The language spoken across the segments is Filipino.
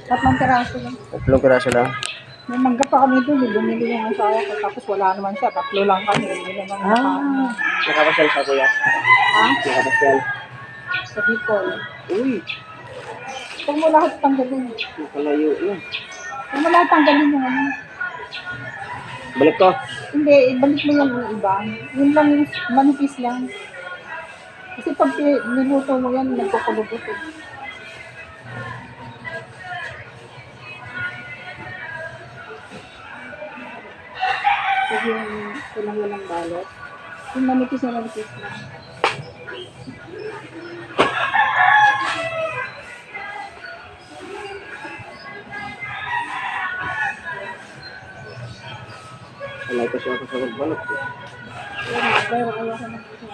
Tatlong piraso lang. Tatlong piraso lang. May mangga pa kami doon. Bumili yung asawa ko. Tapos wala naman siya. Tatlo lang kami. Hindi naman Nakapasyal sa kuya. Ha? Nakapasyal. Sa Bicol. Uy, Huwag mo lahat tanggalin. nakalayo yun. Huwag mo lahat tanggalin yung ano. Balik ko. Hindi, ibalik mo yung iba. Yun lang yung manipis lang. Kasi pag niluto mo yan, nagkukulubot eh. Pag yung walang balot, yung manipis na manipis lang. Alay ko siya ako sa magbalot. Pero ayaw ko na ito.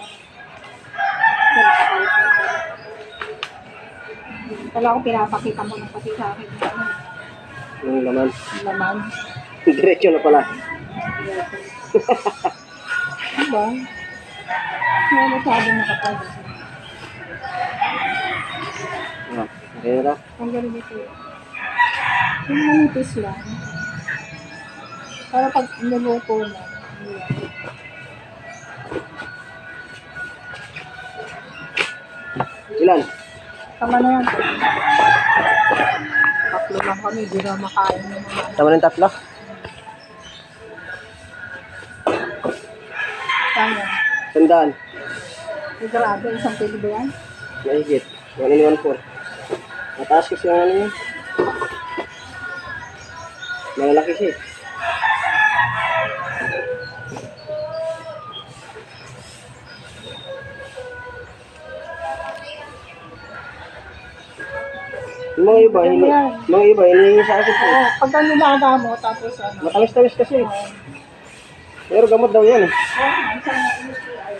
Wala ko pinapakita mo ng pati sa akin. Yung laman. Yung laman. Diretso na pala. Diba? Hindi masyado nakapag. Ah, okay na. Ang galing ito. Yung manipis lang. Para pag niluto na. Ilan? Tama na yan. Tatlo lang kami. Di na makain yung mga. Tama ng tatlo? Tama. Sandaan. Grabe, isang kilo ba yan? Mahigit. 1 and 1/4. Mataas kasi yung ano yun. Malalaki siya eh. Yung mga iba, hinihingi sa akin po. Oo, pagka nilaga mo, tapos ano. Matamis-tamis kasi. Pero gamot daw yan eh. Isang ay.